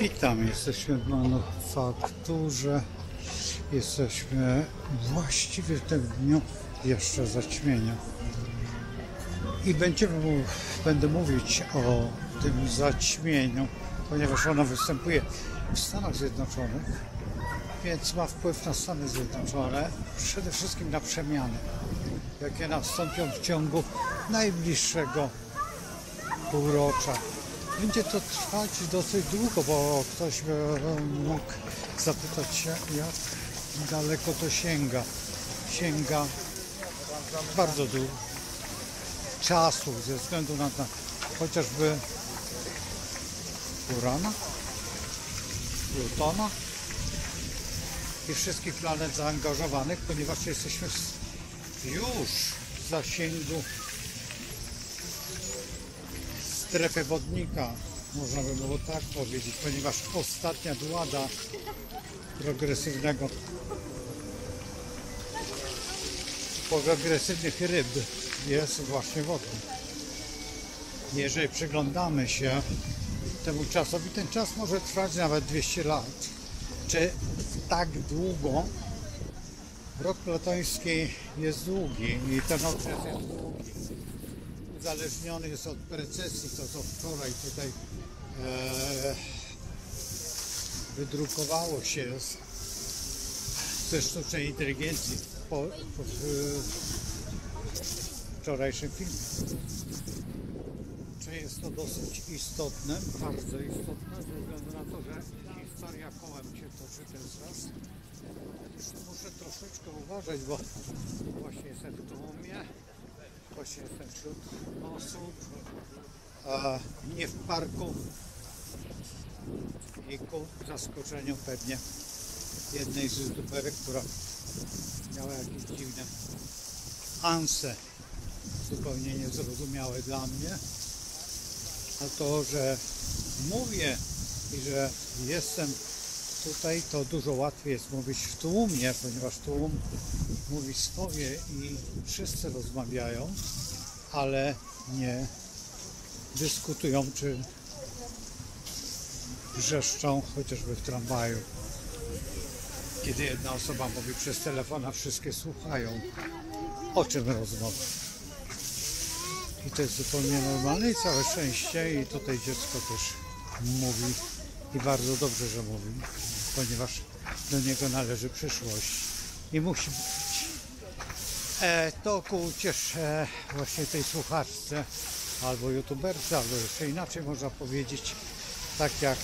Witam, jesteśmy w manufakturze. Jesteśmy właściwie w tym dniu jeszcze zaćmienia. I będę mówić o tym zaćmieniu, ponieważ ono występuje w Stanach Zjednoczonych, więc ma wpływ na Stany Zjednoczone, przede wszystkim na przemiany, jakie nastąpią w ciągu najbliższego półrocza. Będzie to trwać dosyć długo, bo ktoś by mógł zapytać się, jak daleko to sięga. Sięga bardzo długo czasu ze względu na chociażby Urana, Plutona i wszystkich planet zaangażowanych, ponieważ jesteśmy już w zasięgu strefy wodnika, można by było tak powiedzieć, ponieważ ostatnia dłada progresywnych ryb jest właśnie wodna. Jeżeli przyglądamy się temu czasowi, ten czas może trwać nawet 200 lat. Czy tak długo? Rok platoński jest długi i ten okres jest długi. Uzależniony jest od precesji, to co wczoraj tutaj wydrukowało się ze sztucznej inteligencji po wczorajszym filmie. Czy jest to dosyć istotne, bardzo istotne, ze względu na to, że historia kołem się toczy ten czas. Muszę troszeczkę uważać, bo właśnie jestem w tłumie. Właśnie jestem wśród osób, a nie w parku i ku zaskoczeniu pewnie jednej z youtuberek, która miała jakieś dziwne anse, zupełnie niezrozumiałe dla mnie, a to, że mówię i że jestem tutaj, to dużo łatwiej jest mówić w tłumie, ponieważ tłum mówi swoje i wszyscy rozmawiają, ale nie dyskutują czy wrzeszczą, chociażby w tramwaju. Kiedy jedna osoba mówi przez telefon, a wszystkie słuchają, o czym rozmowa. I to jest zupełnie normalne i całe szczęście. I tutaj dziecko też mówi i bardzo dobrze, że mówi, ponieważ do niego należy przyszłość i musi być. To ku uciesze właśnie tej słuchaczce albo youtuberce, albo jeszcze inaczej można powiedzieć, tak jak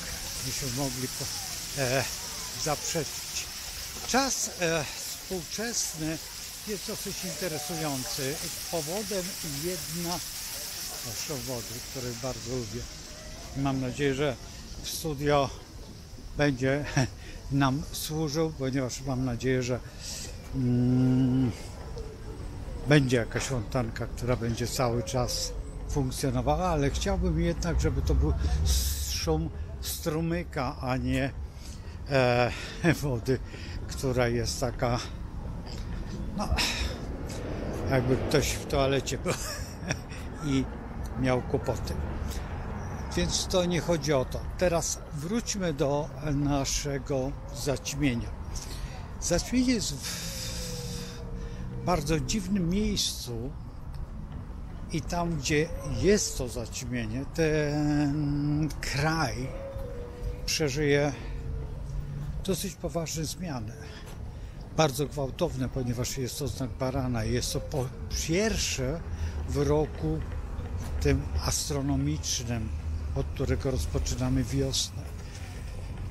byśmy mogli zaprzeczyć. Czas współczesny jest dosyć interesujący. Powodem jedna wody, której bardzo lubię. Mam nadzieję, że w studio będzie nam służył, ponieważ mam nadzieję, że będzie jakaś fontanka, która będzie cały czas funkcjonowała, ale chciałbym jednak, żeby to był szum strumyka, a nie wody, która jest taka, no, jakby ktoś w toalecie był i miał kłopoty. Więc to nie chodzi o to. Teraz wróćmy do naszego zaćmienia. Zaćmienie jest w bardzo dziwnym miejscu i tam, gdzie jest to zaćmienie, ten kraj przeżyje dosyć poważne zmiany. Bardzo gwałtowne, ponieważ jest to znak barana. Jest to po pierwsze w roku tym astronomicznym, od którego rozpoczynamy wiosnę.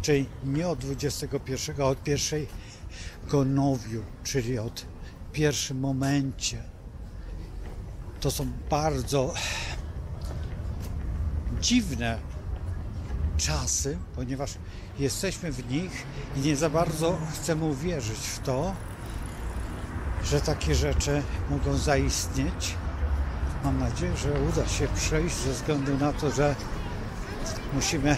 Czyli nie od 21, a od pierwszego nowiu, czyli od pierwszym momencie. To są bardzo dziwne czasy, ponieważ jesteśmy w nich i nie za bardzo chcemy uwierzyć w to, że takie rzeczy mogą zaistnieć. Mam nadzieję, że uda się przejść ze względu na to, że musimy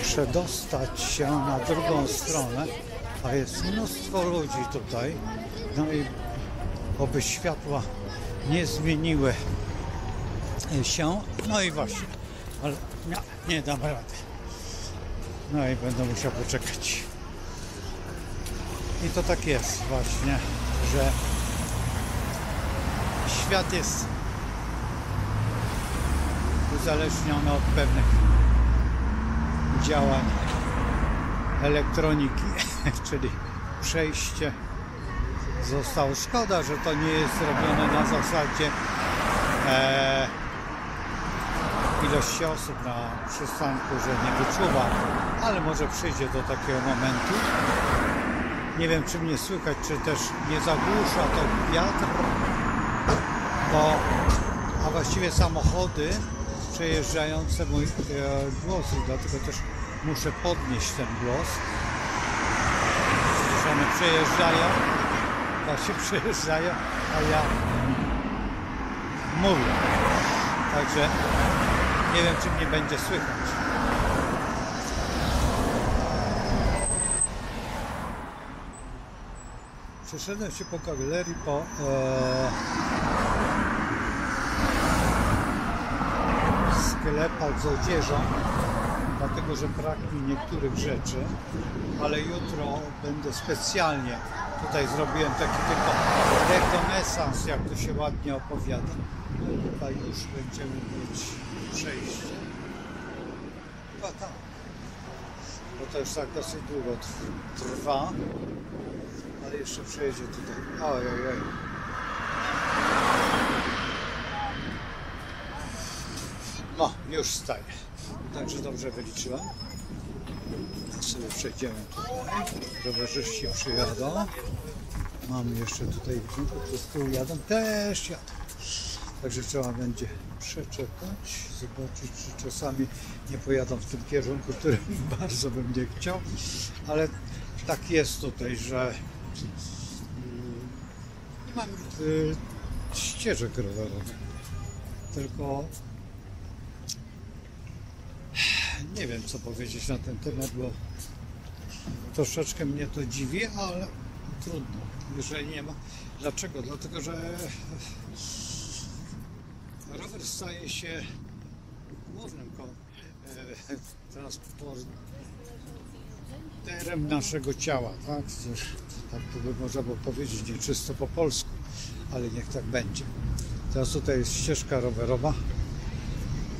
przedostać się na drugą stronę, a jest mnóstwo ludzi tutaj. No i oby światła nie zmieniły się. No i właśnie, ale nie dam rady. No i będę musiał poczekać. I to tak jest właśnie, że świat jest uzależniony od pewnych działań elektroniki, czyli przejście zostało. Szkoda, że to nie jest robione na zasadzie ilości osób na przystanku, że nie wyczuwa, ale może przyjdzie do takiego momentu. Nie wiem, czy mnie słychać, czy też nie zagłusza to wiatr, a właściwie samochody przejeżdżające mój głos i dlatego też muszę podnieść ten głos. Że one przejeżdżają, a ja mówię. Także nie wiem, czy mnie będzie słychać. Przeszedłem się po galerii, po sklepach z odzieżą, dlatego że brak mi niektórych rzeczy, ale jutro będę specjalnie, tutaj zrobiłem taki tylko rekonesans, jak to się ładnie opowiada. No tutaj już będziemy mieć przejście. Chyba tam, bo to już tak dosyć długo trwa, ale jeszcze przejedzie tutaj. Ojej. No, już staję. Także dobrze wyliczyłem. Tak sobie przejdziemy tutaj. Rowerzyści przyjadą. Mam jeszcze tutaj, z tyłu jadą, też jadą. Także trzeba będzie przeczekać, zobaczyć, czy czasami nie pojadą w tym kierunku, którym bardzo bym nie chciał. Ale tak jest tutaj, że nie mam ścieżek rowerowych. Tylko nie wiem, co powiedzieć na ten temat, bo troszeczkę mnie to dziwi, ale trudno, jeżeli nie ma. Dlaczego? Dlatego, że rower staje się głównym transporterem naszego ciała, tak? Tak to by można było powiedzieć, nie czysto po polsku, ale niech tak będzie. Teraz tutaj jest ścieżka rowerowa.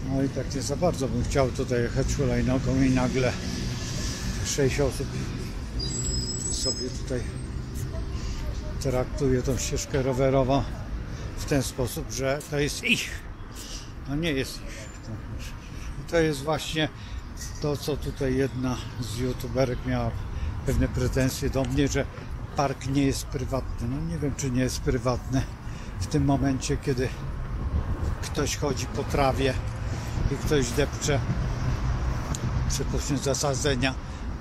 No i tak nie za bardzo bym chciał tutaj jechać hulajnogą i nagle 6 osób sobie tutaj traktuje tą ścieżkę rowerową w ten sposób, że to jest ich. No nie jest ich. To jest właśnie to, co tutaj jedna z youtuberek miała pewne pretensje do mnie, że park nie jest prywatny. No nie wiem, czy nie jest prywatny w tym momencie, kiedy ktoś chodzi po trawie i ktoś depcze, przypuśćmy, zasadzenia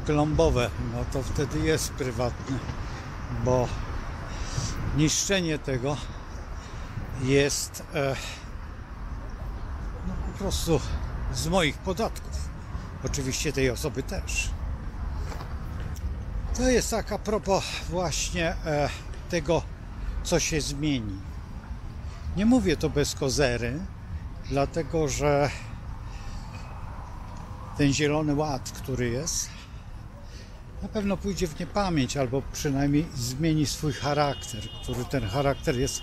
klombowe, no to wtedy jest prywatny, bo niszczenie tego jest no po prostu z moich podatków. Oczywiście tej osoby też. To jest tak a propos właśnie tego, co się zmieni. Nie mówię to bez kozery, dlatego że ten Zielony Ład, który jest, na pewno pójdzie w niepamięć, albo przynajmniej zmieni swój charakter, który ten charakter jest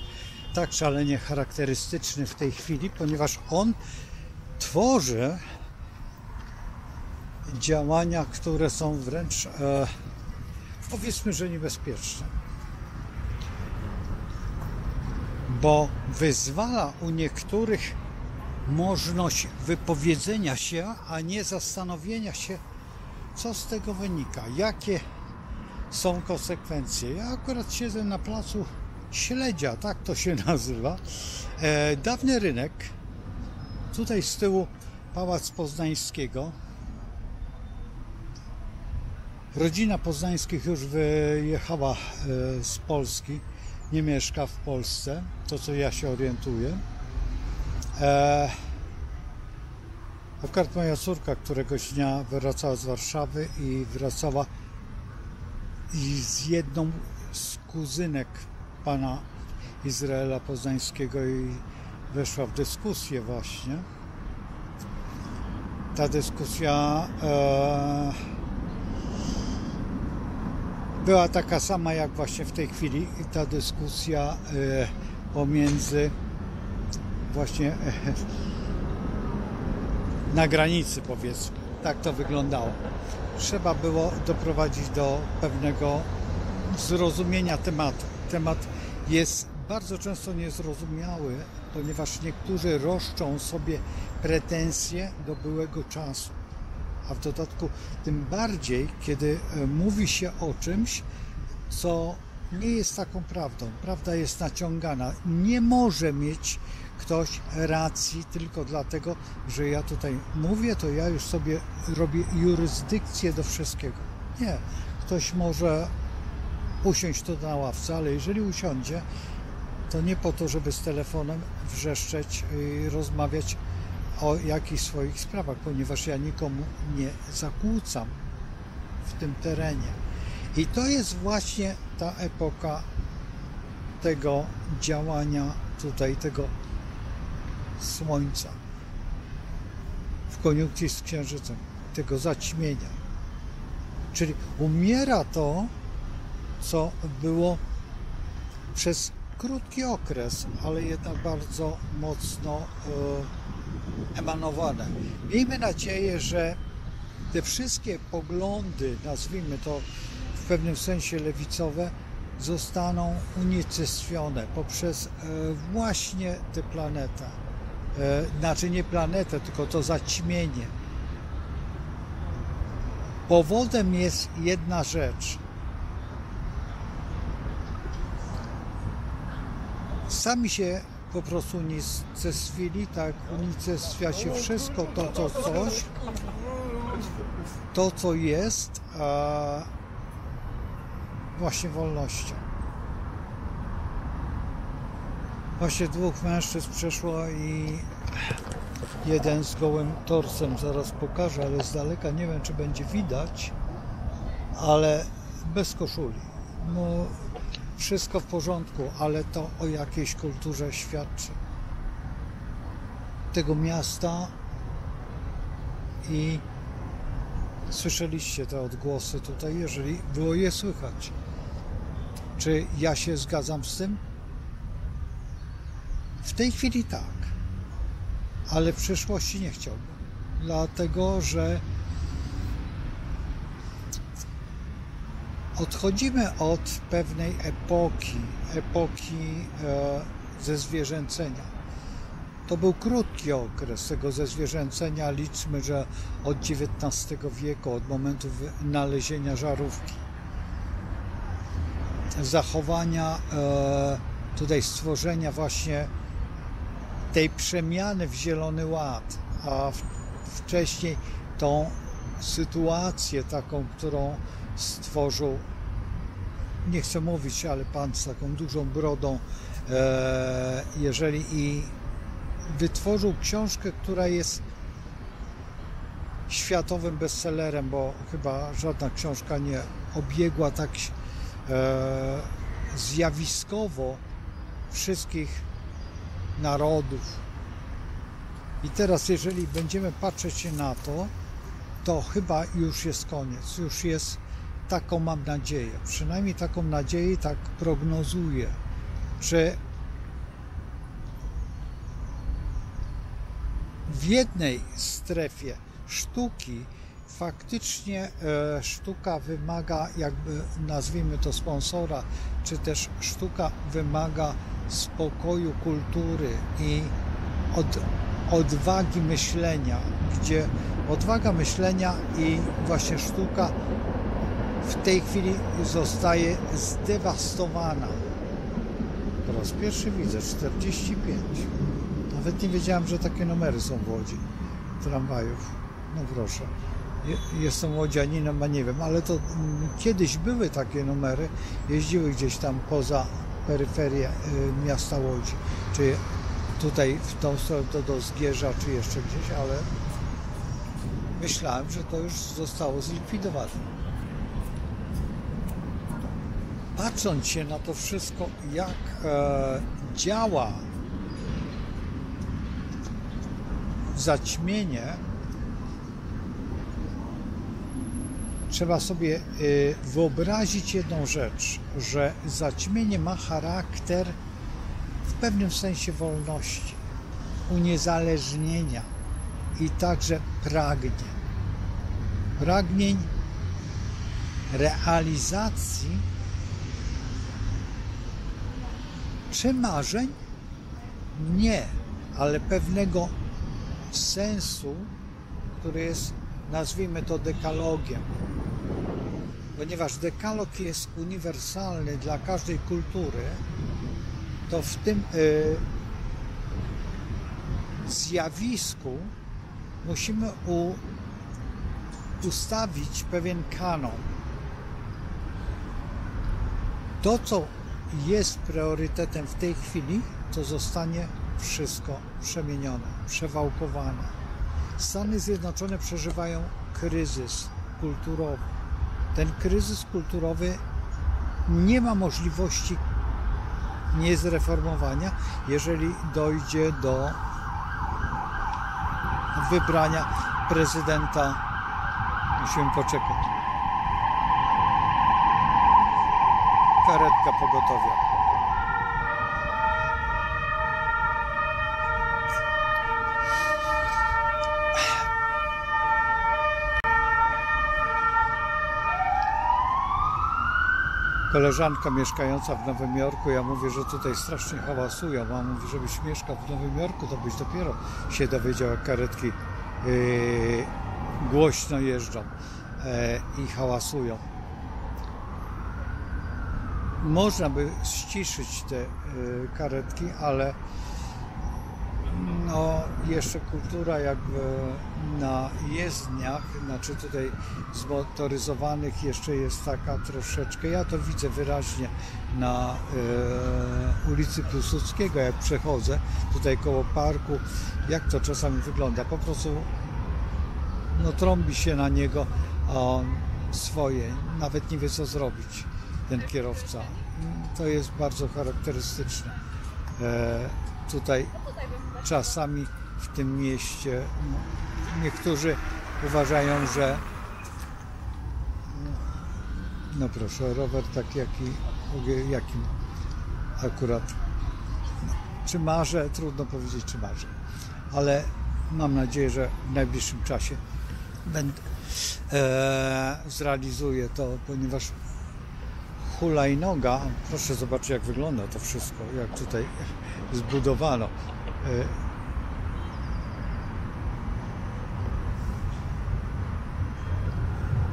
tak szalenie charakterystyczny w tej chwili, ponieważ on tworzy działania, które są wręcz powiedzmy, że niebezpieczne, bo wyzwala u niektórych możliwość wypowiedzenia się, a nie zastanowienia się, co z tego wynika, jakie są konsekwencje. Ja akurat siedzę na placu Śledzia, tak to się nazywa. Dawny rynek, tutaj z tyłu Pałac Poznańskiego. Rodzina Poznańskich już wyjechała z Polski, nie mieszka w Polsce, to co ja się orientuję. Akurat moja córka któregoś dnia wracała z Warszawy i wracała i z jedną z kuzynek pana Izraela Poznańskiego i weszła w dyskusję właśnie. Ta dyskusja była taka sama jak właśnie w tej chwili ta dyskusja pomiędzy właśnie na granicy, powiedzmy. Tak to wyglądało. Trzeba było doprowadzić do pewnego zrozumienia tematu. Temat jest bardzo często niezrozumiały, ponieważ niektórzy roszczą sobie pretensje do byłego czasu. A w dodatku tym bardziej, kiedy mówi się o czymś, co nie jest taką prawdą. Prawda jest naciągana. Nie może mieć ktoś racji tylko dlatego, że ja tutaj mówię, to ja już sobie robię jurysdykcję do wszystkiego. Nie. Ktoś może usiąść tu na ławce, ale jeżeli usiądzie, to nie po to, żeby z telefonem wrzeszczeć i rozmawiać o jakichś swoich sprawach, ponieważ ja nikomu nie zakłócam w tym terenie. I to jest właśnie ta epoka tego działania tutaj, tego Słońca w koniunkcji z Księżycem, tego zaćmienia. Czyli umiera to, co było przez krótki okres, ale jednak bardzo mocno emanowane. Miejmy nadzieję, że te wszystkie poglądy, nazwijmy to w pewnym sensie lewicowe, zostaną unicestwione poprzez właśnie tę planetę. Znaczy nie planetę, tylko to zaćmienie. Powodem jest jedna rzecz. Sami się po prostu unicestwili, tak, unicestwia się wszystko to, co coś, to, co jest, właśnie wolnością. Właśnie dwóch mężczyzn przeszło i jeden z gołym torsem, zaraz pokażę, ale z daleka nie wiem, czy będzie widać, ale bez koszuli. No, wszystko w porządku, ale to o jakiejś kulturze świadczy. Tego miasta i słyszeliście te odgłosy tutaj, jeżeli było je słychać. Czy ja się zgadzam z tym? W tej chwili tak, ale w przyszłości nie chciałbym. Dlatego, że odchodzimy od pewnej epoki zezwierzęcenia. To był krótki okres tego zezwierzęcenia. Liczmy, że od XIX wieku, od momentu wynalezienia żarówki. Zachowania, tutaj stworzenia właśnie tej przemiany w Zielony Ład, a wcześniej tą sytuację taką, którą stworzył, nie chcę mówić, ale pan z taką dużą brodą, jeżeli i wytworzył książkę, która jest światowym bestsellerem, bo chyba żadna książka nie obiegła tak zjawiskowo wszystkich narodów. I teraz, jeżeli będziemy patrzeć na to, to chyba już jest koniec. Już jest, taką mam nadzieję. Przynajmniej taką nadzieję i tak prognozuję, że w jednej strefie sztuki faktycznie sztuka wymaga, jakby nazwijmy to, sponsora, czy też sztuka wymaga spokoju, kultury i odwagi myślenia, gdzie odwaga myślenia i właśnie sztuka w tej chwili zostaje zdewastowana. Po raz pierwszy widzę 45. Nawet nie wiedziałem, że takie numery są w Łodzi tramwajów. No proszę. Jestem łodzianinem, a nie wiem, ale to kiedyś były takie numery, jeździły gdzieś tam poza peryferię miasta Łodzi, czy tutaj w tą stronę do Zgierza, czy jeszcze gdzieś, ale myślałem, że to już zostało zlikwidowane. Patrząc się na to wszystko, jak działa zaćmienie, trzeba sobie wyobrazić jedną rzecz, że zaćmienie ma charakter w pewnym sensie wolności, uniezależnienia i także pragnień realizacji czy marzeń? Nie, ale pewnego sensu, który jest, nazwijmy to, dekalogiem. Ponieważ dekalog jest uniwersalny dla każdej kultury, to w tym zjawisku musimy ustawić pewien kanon. To, co jest priorytetem w tej chwili, to zostanie wszystko przemienione, przewałkowane. Stany Zjednoczone przeżywają kryzys kulturowy. Ten kryzys kulturowy nie ma możliwości niezreformowania, jeżeli dojdzie do wybrania prezydenta. Musimy poczekać. Karetka pogotowia. Koleżanka mieszkająca w Nowym Jorku, ja mówię, że tutaj strasznie hałasują, a mówi, żebyś mieszkał w Nowym Jorku, to byś dopiero się dowiedział, jak karetki głośno jeżdżą i hałasują. Można by ściszyć te karetki, ale no jeszcze kultura jakby na jezdniach, znaczy tutaj zmotoryzowanych jeszcze jest taka troszeczkę, ja to widzę wyraźnie na ulicy Piłsudskiego, jak przechodzę tutaj koło parku, jak to czasami wygląda, po prostu no trąbi się na niego swoje, nawet nie wie co zrobić ten kierowca. To jest bardzo charakterystyczne. Tutaj czasami w tym mieście niektórzy uważają, że no proszę, rower taki jakim akurat czy marzę, trudno powiedzieć czy marzę, ale mam nadzieję, że w najbliższym czasie zrealizuję to, ponieważ hulajnoga, proszę zobaczyć jak wygląda to wszystko, jak tutaj zbudowano.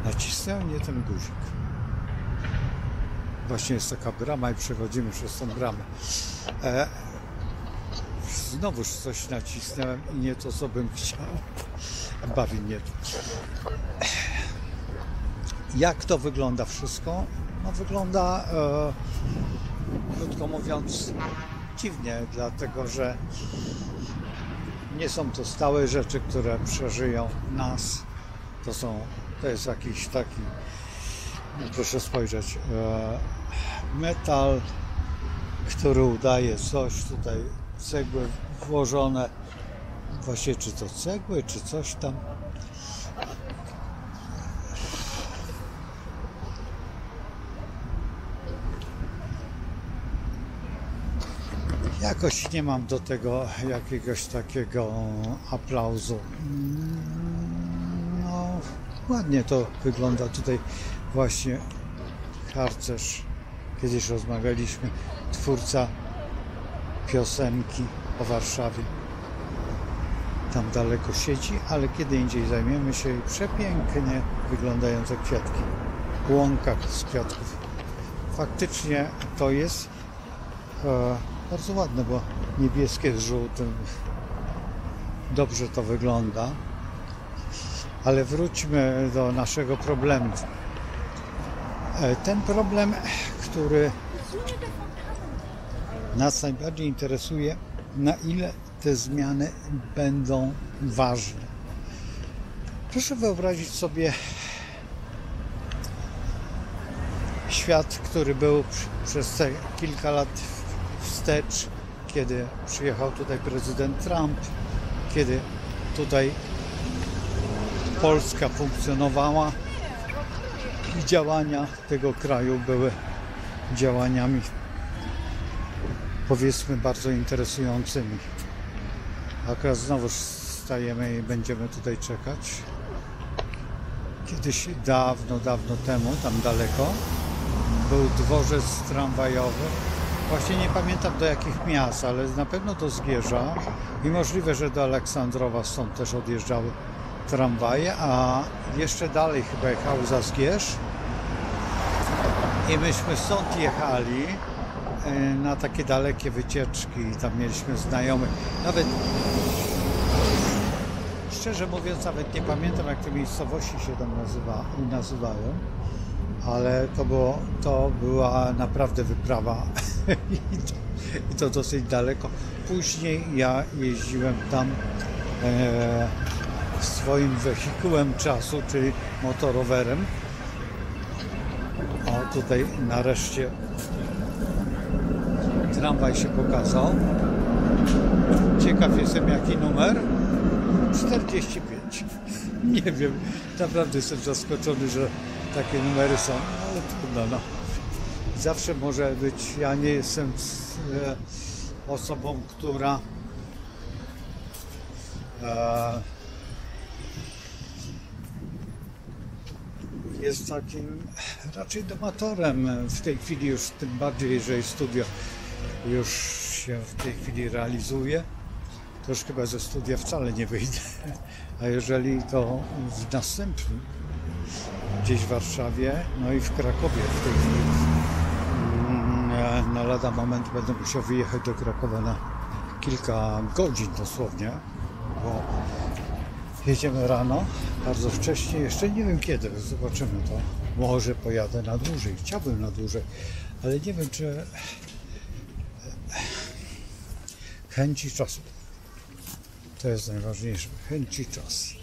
Nacisnąłem nie ten guzik. Właśnie jest taka brama i przechodzimy przez tą bramę. Znowuż coś nacisnąłem i nie to, co bym chciał. Bawi mnie to. Jak to wygląda wszystko? No wygląda, krótko mówiąc, dziwnie, dlatego że nie są to stałe rzeczy, które przeżyją nas. To jest jakiś taki, proszę spojrzeć, metal, który udaje coś, tutaj cegły włożone, właśnie czy to cegły, czy coś tam. Jakoś nie mam do tego jakiegoś takiego aplauzu. No, ładnie to wygląda. Tutaj właśnie harcerz, kiedyś rozmawialiśmy, twórca piosenki o Warszawie. Tam daleko siedzi, ale kiedy indziej zajmiemy się przepięknie wyglądające kwiatki. Łąka z kwiatków. Faktycznie to jest bardzo ładne, bo niebieskie z żółtym. Dobrze to wygląda. Ale wróćmy do naszego problemu. Ten problem, który nas najbardziej interesuje, na ile te zmiany będą ważne. Proszę wyobrazić sobie świat, który był przez te kilka lat wstecz, kiedy przyjechał tutaj prezydent Trump, kiedy tutaj Polska funkcjonowała i działania tego kraju były działaniami, powiedzmy, bardzo interesującymi. Akurat znowu stajemy i będziemy tutaj czekać. Kiedyś dawno temu, tam daleko, był dworzec tramwajowy. Właśnie nie pamiętam do jakich miast, ale na pewno do Zgierza i możliwe, że do Aleksandrowa stąd też odjeżdżały tramwaje, a jeszcze dalej chyba jechał za Zgierz i myśmy stąd jechali na takie dalekie wycieczki i tam mieliśmy znajomych. Nawet szczerze mówiąc, nawet nie pamiętam, jak te miejscowości się tam nazywają, ale to była naprawdę wyprawa i to dosyć daleko. Później ja jeździłem tam swoim wehikułem czasu, czyli motorowerem. O, tutaj nareszcie tramwaj się pokazał. Ciekaw jestem, jaki numer. 45. Nie wiem, naprawdę jestem zaskoczony, że takie numery są, ale trudno, no. Zawsze może być, ja nie jestem osobą, która jest takim raczej domatorem w tej chwili, już tym bardziej, jeżeli studio już się w tej chwili realizuje, to już chyba ze studia wcale nie wyjdę, a jeżeli to w następnym, gdzieś w Warszawie, no i w Krakowie w tej chwili, na lada moment będę musiał wyjechać do Krakowa na kilka godzin dosłownie, bo jedziemy rano, bardzo wcześnie, jeszcze nie wiem kiedy, zobaczymy to. Może pojadę na dłużej, chciałbym na dłużej, ale nie wiem, czy chęci czasu. To jest najważniejsze, chęci czasu.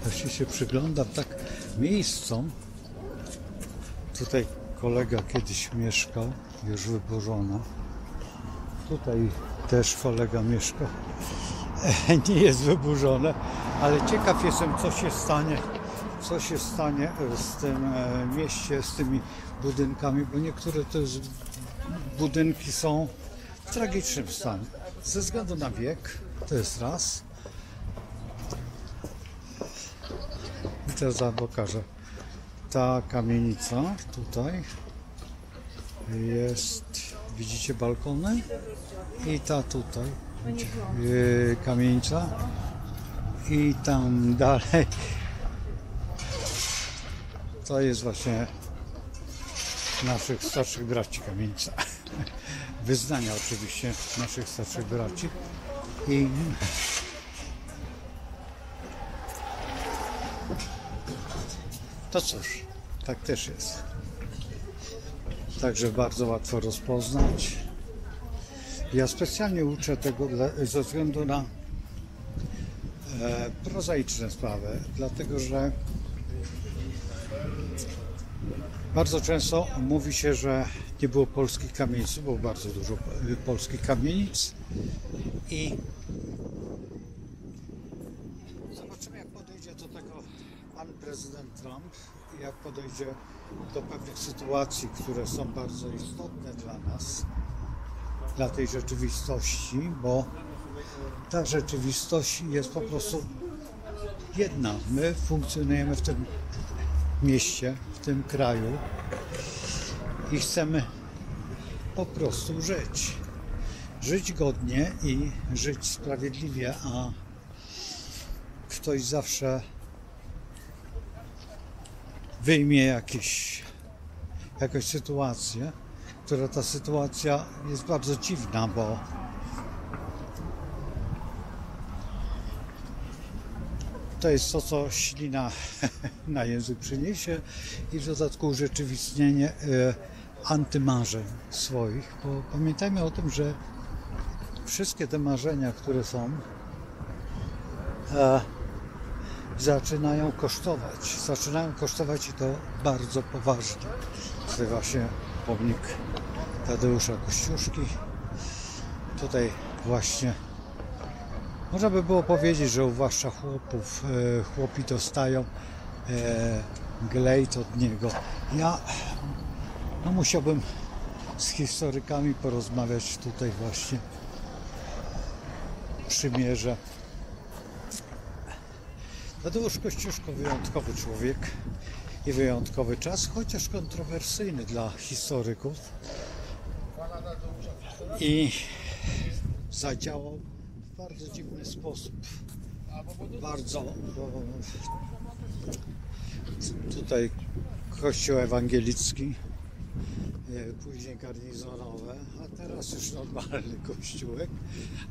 Jeśli się przyglądam tak miejscom, tutaj kolega kiedyś mieszkał, już wyburzona. Tutaj też kolega mieszkał. Nie jest wyburzone, ale ciekaw jestem, co się stanie z tym mieście, z tymi budynkami, bo niektóre te budynki są w tragicznym stanie. Ze względu na wiek, to jest raz. I teraz wam pokażę. Ta kamienica tutaj jest, widzicie balkony? I ta tutaj kamienica. I tam dalej to jest właśnie naszych starszych braci kamienica. Wyznania oczywiście naszych starszych braci. I to cóż, tak też jest. Także bardzo łatwo rozpoznać. Ja specjalnie uczę tego ze względu na prozaiczne sprawy, dlatego że bardzo często mówi się, że nie było polskich kamienic, było bardzo dużo polskich kamienic i zobaczymy, jak podejdzie do tego pan prezydent Trump, jak podejdzie do pewnych sytuacji, które są bardzo istotne dla nas, dla tej rzeczywistości, bo ta rzeczywistość jest po prostu jedna. My funkcjonujemy w tym mieście, w tym kraju i chcemy po prostu żyć. Żyć godnie i żyć sprawiedliwie, a ktoś zawsze wyjmie jakąś sytuację, która ta sytuacja jest bardzo dziwna, bo to jest to, co ślina na język przyniesie i w dodatku urzeczywistnienie antymarzeń swoich, bo pamiętajmy o tym, że wszystkie te marzenia, które są, zaczynają kosztować i to bardzo poważnie. Tutaj właśnie pomnik Tadeusza Kościuszki. Tutaj właśnie można by było powiedzieć, że uwłaszcza chłopów. Chłopi dostają glejt od niego. Ja musiałbym z historykami porozmawiać tutaj właśnie przymierze. Tadeusz Kościuszko wyjątkowy człowiek i wyjątkowy czas, chociaż kontrowersyjny dla historyków, i zadziałał w bardzo dziwny sposób. Bardzo tutaj kościół ewangelicki, później garnizonowe, a teraz już normalny kościółek,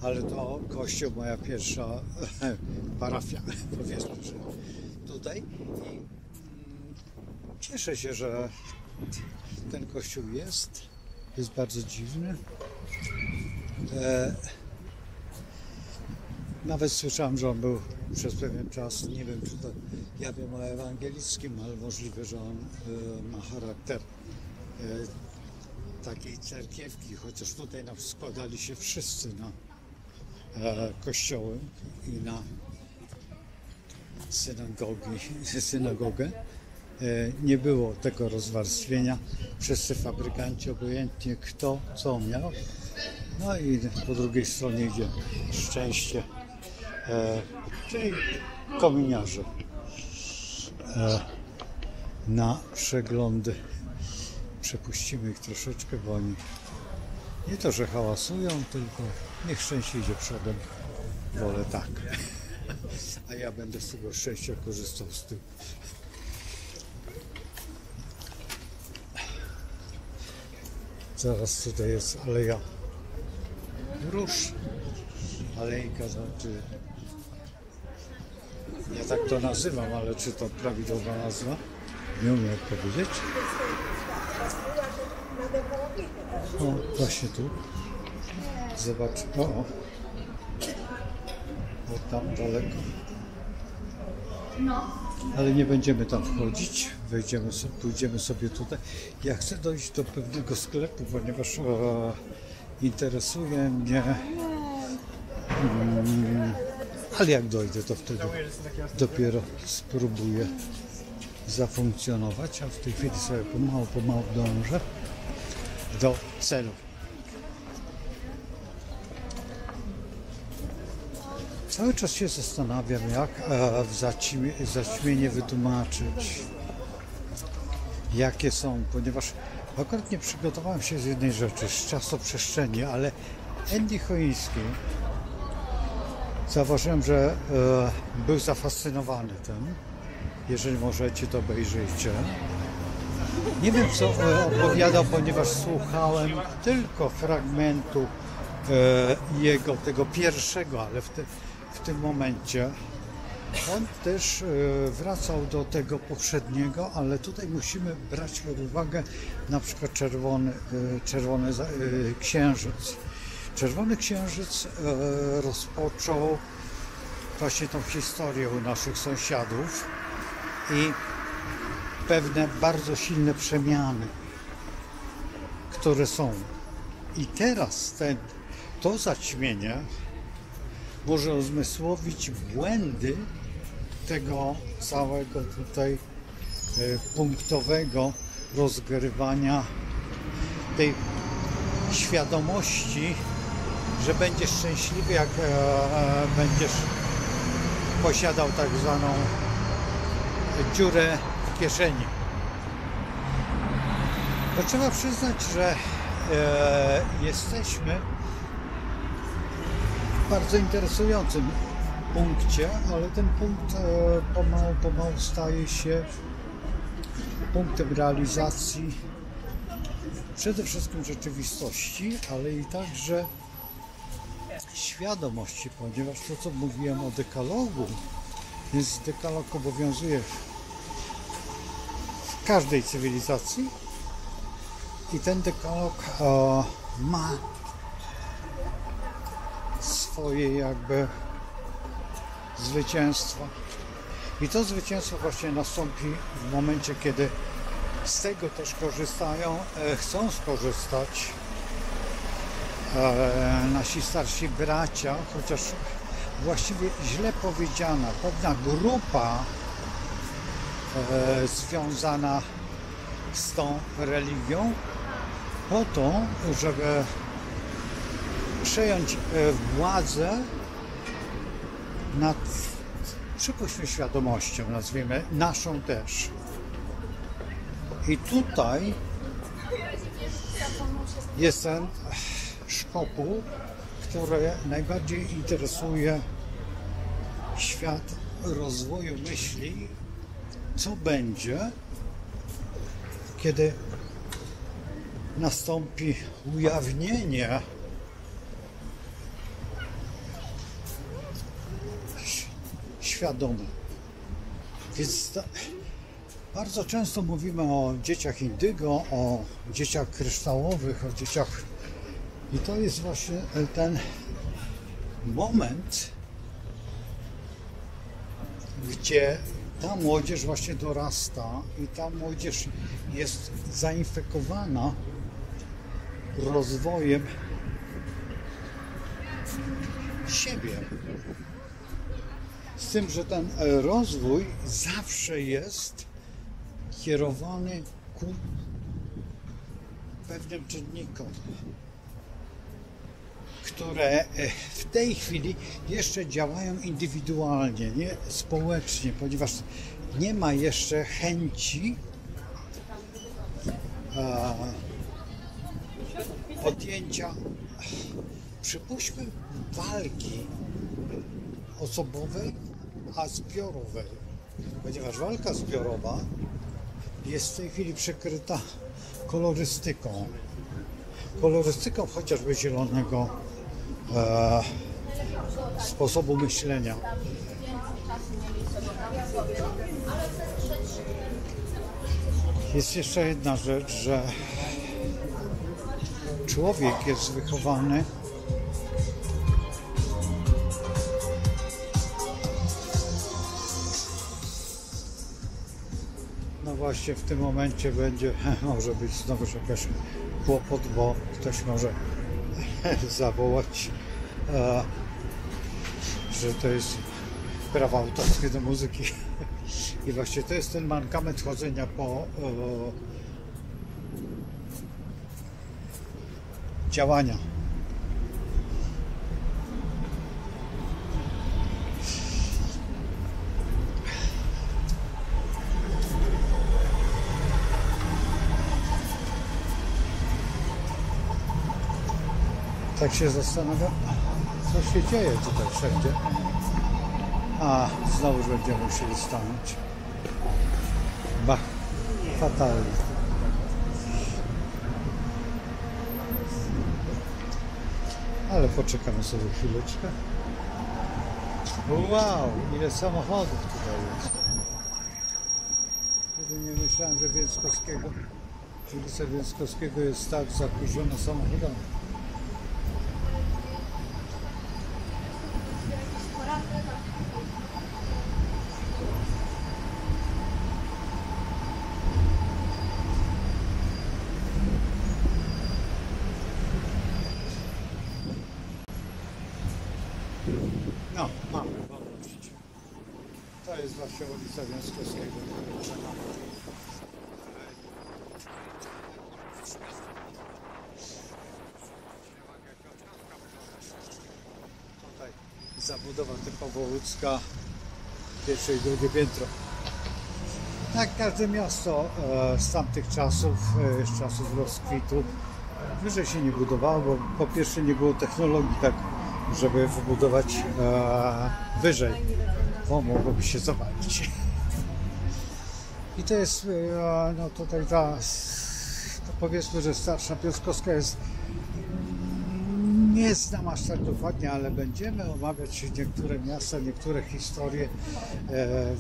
ale to kościół, moja pierwsza parafia, powiedzmy, że tutaj. I cieszę się, że ten kościół jest bardzo dziwny. Nawet słyszałem, że on był przez pewien czas, nie wiem, czy to, ja wiem o ewangelickim, ale możliwe, że on ma charakter takiej cerkiewki, chociaż tutaj składali się wszyscy na kościoły i na synagogę. Nie było tego rozwarstwienia. Wszyscy fabrykanci, obojętnie kto co miał. No i po drugiej stronie idzie szczęście, czyli kominiarze na przeglądy. Przepuścimy ich troszeczkę, bo oni nie to, że hałasują, tylko niech szczęście idzie przodem. Wolę tak. A ja będę z tego szczęścia korzystał z tyłu. Zaraz tutaj jest aleja róż. Alejka, znaczy, ja tak to nazywam, ale czy to prawidłowa nazwa? Nie umiem odpowiedzieć. O, właśnie tu. Zobacz. O tam daleko. Ale nie będziemy tam wchodzić. Pójdziemy sobie tutaj. Ja chcę dojść do pewnego sklepu, ponieważ interesuje mnie. Ale jak dojdę, to wtedy dopiero spróbuję zafunkcjonować, a w tej chwili sobie pomału dążę do celu. Cały czas się zastanawiam, jak zaćmienie wytłumaczyć, jakie są, ponieważ akurat nie przygotowałem się z jednej rzeczy, z czasoprzestrzeni, ale Andy Choiński, zauważyłem, że był zafascynowany tym. Jeżeli możecie, to obejrzyjcie. Nie wiem, co opowiadał, ponieważ słuchałem tylko fragmentu jego, tego pierwszego, ale w tym momencie on też wracał do tego poprzedniego, ale tutaj musimy brać pod uwagę na przykład czerwony księżyc. Czerwony księżyc rozpoczął właśnie tą historię u naszych sąsiadów i pewne bardzo silne przemiany, które są. I teraz to zaćmienie może uzmysłowić błędy tego całego tutaj punktowego rozgrywania tej świadomości, że będziesz szczęśliwy, jak będziesz posiadał tak zwaną dziurę w kieszeni. Bo trzeba przyznać, że jesteśmy w bardzo interesującym punkcie, ale ten punkt pomału staje się punktem realizacji przede wszystkim rzeczywistości, ale i także świadomości, ponieważ to, co mówiłem o dekalogu, więc dekalog obowiązuje w każdej cywilizacji i ten dekalog ma swoje jakby zwycięstwo. I to zwycięstwo właśnie nastąpi w momencie, kiedy z tego też korzystają, chcą skorzystać nasi starsi bracia, chociaż właściwie źle powiedziana, pewna grupa związana z tą religią, po to, żeby przejąć władzę nad, przypuśćmy, świadomością, nazwijmy, naszą też. I tutaj jest ten szkopuł, który najbardziej interesuje świat rozwoju myśli, co będzie, kiedy nastąpi ujawnienie świadome. Więc bardzo często mówimy o dzieciach indygo, o dzieciach kryształowych, o dzieciach, i to jest właśnie ten moment, gdzie ta młodzież właśnie dorasta i ta młodzież jest zainfekowana rozwojem siebie. Z tym, że ten rozwój zawsze jest kierowany ku pewnym czynnikom, które w tej chwili jeszcze działają indywidualnie, nie społecznie, ponieważ nie ma jeszcze chęci podjęcia, przypuśćmy, walki osobowej, a zbiorowej, ponieważ walka zbiorowa jest w tej chwili przykryta kolorystyką chociażby zielonego sposobu myślenia. Jest jeszcze jedna rzecz, że człowiek jest wychowany właśnie w tym momencie będzie, może być znowu jakiś kłopot, bo ktoś może zawołać, że to jest prawa autorskie do muzyki. I właśnie to jest ten mankament chodzenia po działania. Tak się zastanawiam, co się dzieje tutaj wszędzie. A, znowu będziemy musieli stanąć. Bah, fatalnie. Ale poczekamy sobie chwileczkę. Wow, ile samochodów tutaj jest. Kiedy nie myślałem, że Więckowskiego, że ulica Więckowskiego jest tak zakurzona samochodami. No, mamy wolność. To jest właśnie ulica Więckowskiego. Tutaj zabudowa typowo łódzka, pierwsze i drugie piętro. Tak, każde miasto z tamtych czasów, z czasów rozkwitu, wyżej się nie budowało, bo po pierwsze nie było technologii tak, żeby wybudować wyżej, bo mogłoby się zawalić. I to jest, no tutaj to powiedzmy, że starsza Piotrkowska jest, nie znam aż tak dokładnie, ale będziemy omawiać niektóre miasta, niektóre historie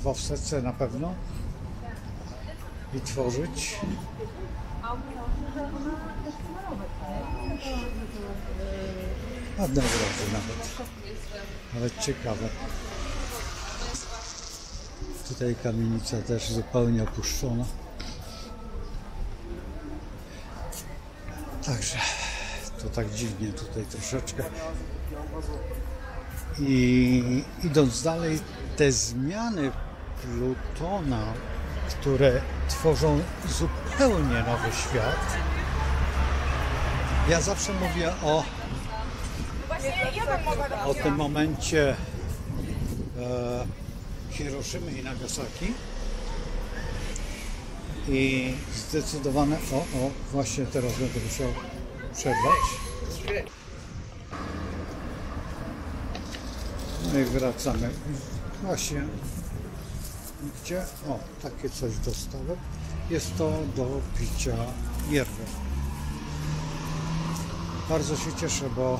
w Offsetce na pewno i tworzyć. Ładne obrazy nawet ciekawe. Tutaj kamienica też zupełnie opuszczona. Także To tak dziwnie tutaj troszeczkę. I idąc dalej, te zmiany Plutona, które tworzą zupełnie nowy świat. Ja zawsze mówię o tym momencie Hiroszymy i Nagasaki i zdecydowane, właśnie teraz będę musiał przerwać. No i wracamy. Właśnie gdzie? Takie coś dostałem. Jest to do picia yerba. Bardzo się cieszę, bo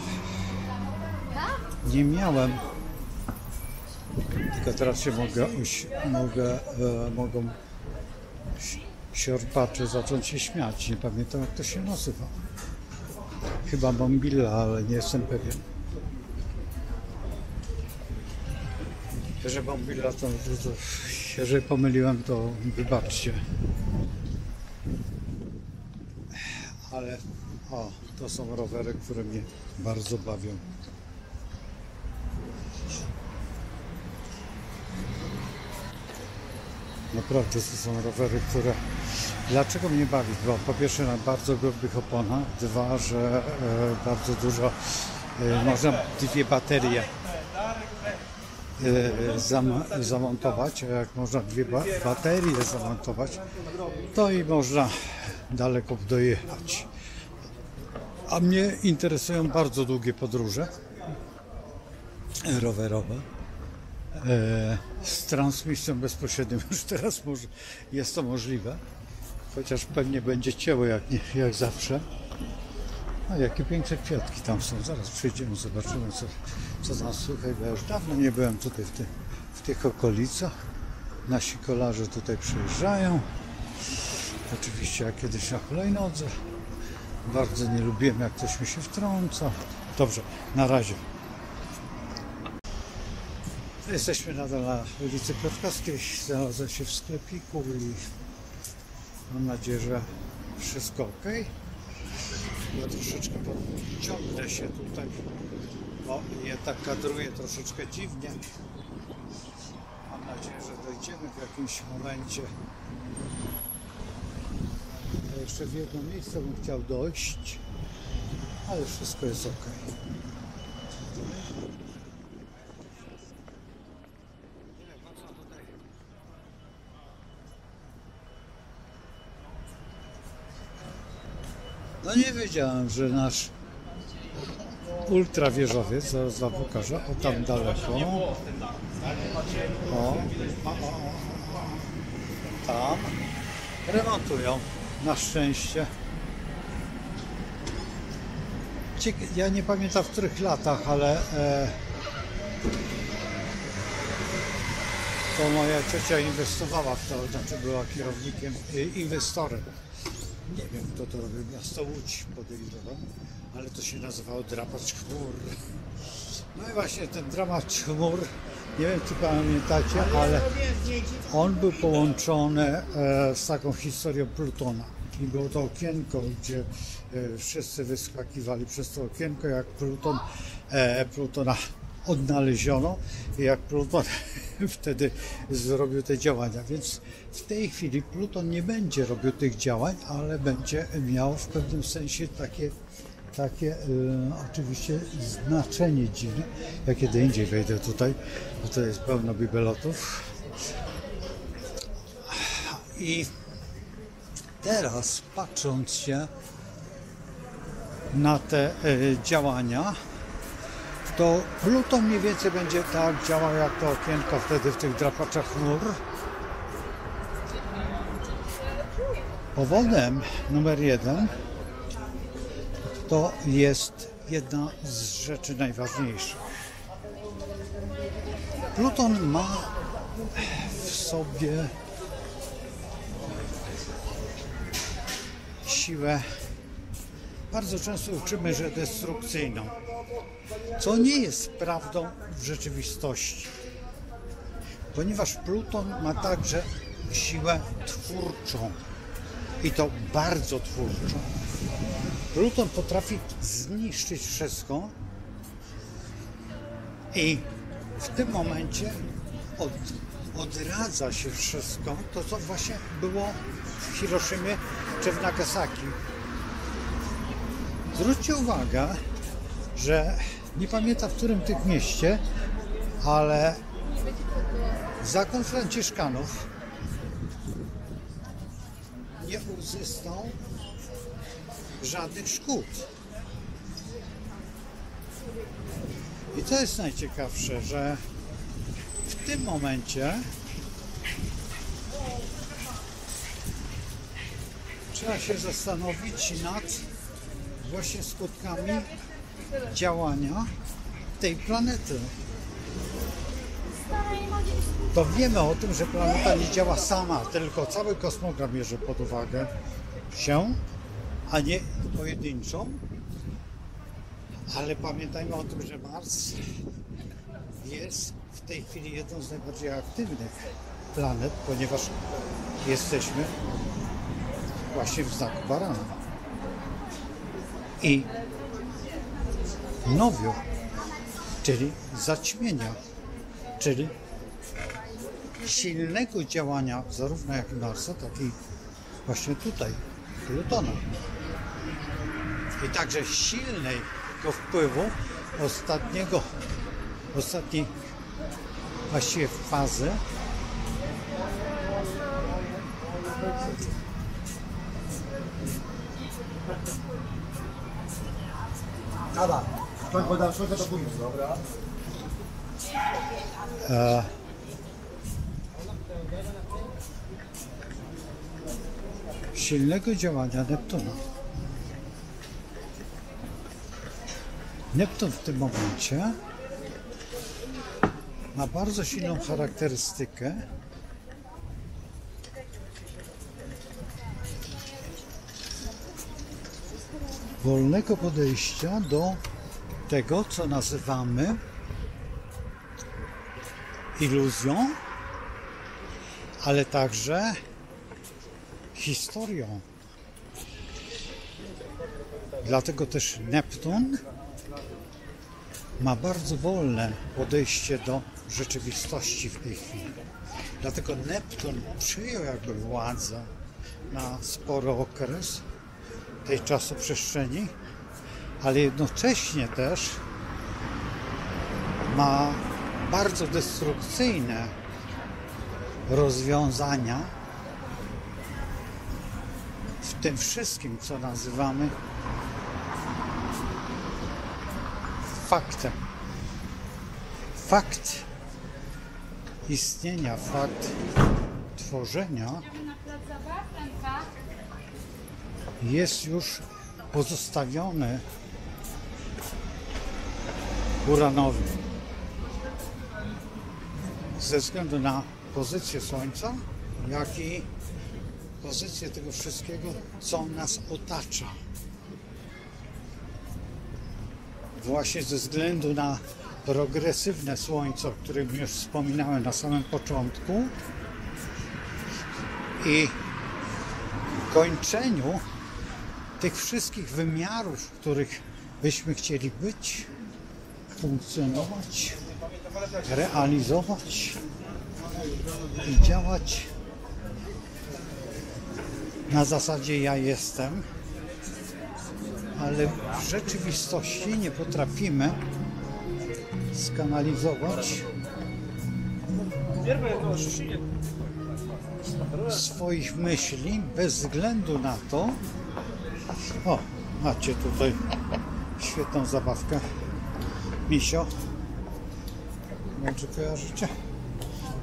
nie miałem, tylko teraz się mogą siorpacze zacząć się śmiać. Nie pamiętam, jak to się nazywa. Chyba bombilla, ale nie jestem pewien. Jeżeli bombilla, to jeżeli pomyliłem, to wybaczcie. Ale to są rowery, które mnie bardzo bawią. Naprawdę to są rowery, które... Dlaczego mnie bawi? Bo po pierwsze na bardzo grubych oponach, dwa, że bardzo dużo można dwie baterie zamontować, a jak można dwie baterie zamontować, to i można daleko dojechać. A mnie interesują bardzo długie podróże rowerowe z transmisją bezpośrednią. Już teraz jest to możliwe, chociaż pewnie będzie cięło jak zawsze. A jakie piękne kwiatki tam są. Zaraz przyjdziemy, zobaczymy co tam słychać. Ja już dawno nie byłem tutaj w tych okolicach. Nasi kolarze tutaj przyjeżdżają. Oczywiście ja kiedyś na hulajnodze. Bardzo nie lubiłem, jak ktoś mi się wtrąca. Dobrze, na razie. Jesteśmy nadal na ulicy Piotrkowskiej. Znalazłem się w sklepiku i mam nadzieję, że wszystko ok. Ja troszeczkę podciągnę się tutaj, bo je tak kadruję troszeczkę dziwnie. Mam nadzieję, że dojdziemy w jakimś momencie. Ja jeszcze w jedno miejsce bym chciał dojść, ale wszystko jest ok. No nie wiedziałem, że nasz ultrawieżowiec, zaraz wam pokażę, tam daleko, tam remontują, na szczęście. Ja nie pamiętam w których latach, ale to moja ciocia inwestowała w to, znaczy była kierownikiem, inwestorem. Nie wiem, kto to robił, miasto Łódź, podejrzewam, ale to się nazywało drapacz chmur. No i właśnie ten drapacz chmur, nie wiem, czy pamiętacie, ale on był połączony z taką historią Plutona. I było to okienko, gdzie wszyscy wyskakiwali przez to okienko, jak Plutona odnaleziono i jak Pluton wtedy zrobił te działania. Więc w tej chwili Pluton nie będzie robił tych działań, ale będzie miał w pewnym sensie takie oczywiście znaczenie dziwne. Ja kiedy indziej wejdę tutaj, bo to jest pełno bibelotów. I teraz patrząc się na te działania, to Pluton mniej więcej będzie tak działał jak to okienko wtedy w tych drapaczach chmur. Powodem numer 1 to jest jedna z rzeczy najważniejszych. Pluton ma w sobie siłę, bardzo często uczymy, że destrukcyjną, co nie jest prawdą w rzeczywistości, ponieważ Pluton ma także siłę twórczą i to bardzo twórczą. Pluton potrafi zniszczyć wszystko i w tym momencie odradza się wszystko, to co właśnie było w Hiroshimie czy w Nagasaki. Zwróćcie uwagę, że nie pamiętam w którym tych mieście, ale zakon Franciszkanów nie uzyskał żadnych szkód. I to jest najciekawsze, że w tym momencie trzeba się zastanowić nad właśnie skutkami działania tej planety. To wiemy o tym, że planeta nie działa sama, tylko cały kosmogram bierze pod uwagę się, a nie pojedynczą. Ale pamiętajmy o tym, że Mars jest w tej chwili jedną z najbardziej aktywnych planet, ponieważ jesteśmy właśnie w znaku barana. I nowiu, czyli zaćmienia, czyli silnego działania zarówno jak i Marsa, tak i właśnie tutaj, Plutona. I także silnego wpływu ostatniej właściwie fazy Dobra, to dam to później, dobra? Silnego działania Neptuna. Neptun w tym momencie ma bardzo silną charakterystykę wolnego podejścia do tego, co nazywamy iluzją, ale także historią. Dlatego też Neptun ma bardzo wolne podejście do rzeczywistości w tej chwili. Dlatego Neptun przyjął jakby władzę na spory okres tej czasoprzestrzeni, ale jednocześnie też ma bardzo destrukcyjne rozwiązania w tym wszystkim, co nazywamy faktem. Fakt istnienia, fakt tworzenia jest już pozostawiony Uranowi ze względu na pozycję Słońca, jak i pozycję tego wszystkiego, co nas otacza. Właśnie ze względu na progresywne Słońce, o którym już wspominałem na samym początku, i kończeniu tych wszystkich wymiarów, w których byśmy chcieli być, funkcjonować, realizować i działać na zasadzie ja jestem, ale w rzeczywistości nie potrafimy skanalizować swoich myśli bez względu na to. O, macie tutaj świetną zabawkę. Misio. Może kojarzycie?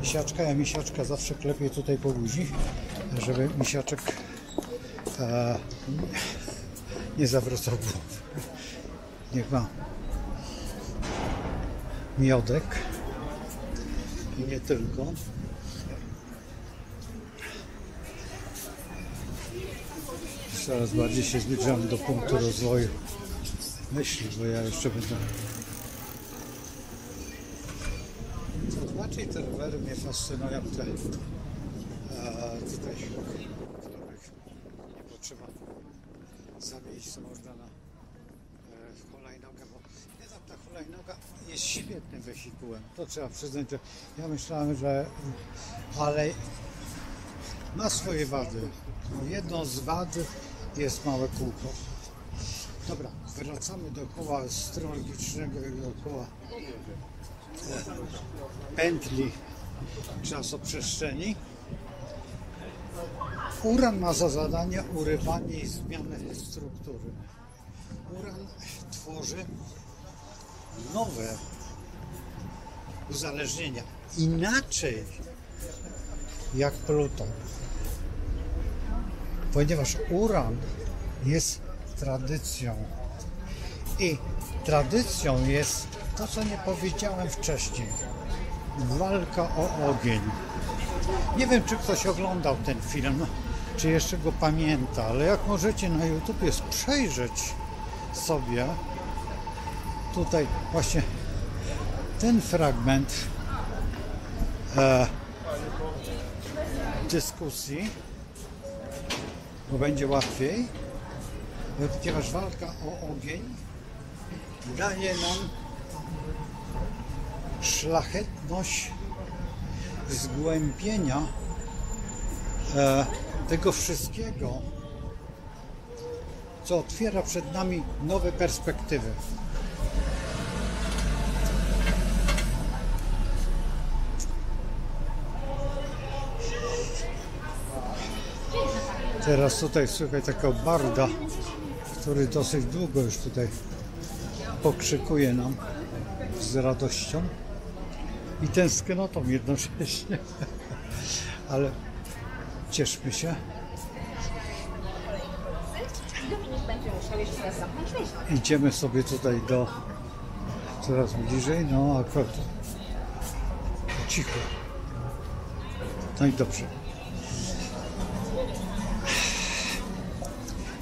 Misiaczka, ja misiaczka zawsze klepię tutaj po buzi, żeby misiaczek nie zawracał głowy. Niech ma miodek i nie tylko. Coraz bardziej się zbliżamy do punktu rozwoju myśli, bo ja jeszcze będę... Znaczy te rowery mnie fascynują, te tutaj, których nie potrzeba zamieniać. iść można na hulajnogę, bo jednak ta hulajnoga jest świetnym wehikułem. To trzeba przyznać, że ja myślałem, że ale ma swoje wady. No, jedną z wad jest małe kółko. Dobra, wracamy do koła astrologicznego i do koła pętli czasoprzestrzeni. Uran ma za zadanie urywanie i zmianę struktury. Uran tworzy nowe uzależnienia. Inaczej jak Pluton. Ponieważ Uran jest tradycją. I tradycją jest to, co nie powiedziałem wcześniej. Walka o ogień. Nie wiem, czy ktoś oglądał ten film, czy jeszcze go pamięta, ale jak możecie na YouTubie przejrzeć sobie tutaj właśnie ten fragment dyskusji, bo będzie łatwiej, ponieważ walka o ogień daje nam szlachetność zgłębienia tego wszystkiego, co otwiera przed nami nowe perspektywy. Teraz tutaj słychać takiego barda, który dosyć długo już tutaj pokrzykuje nam z radością i tęsknotą jednocześnie, ale cieszmy się. Idziemy sobie tutaj do coraz bliżej, no akurat cicho. No i dobrze.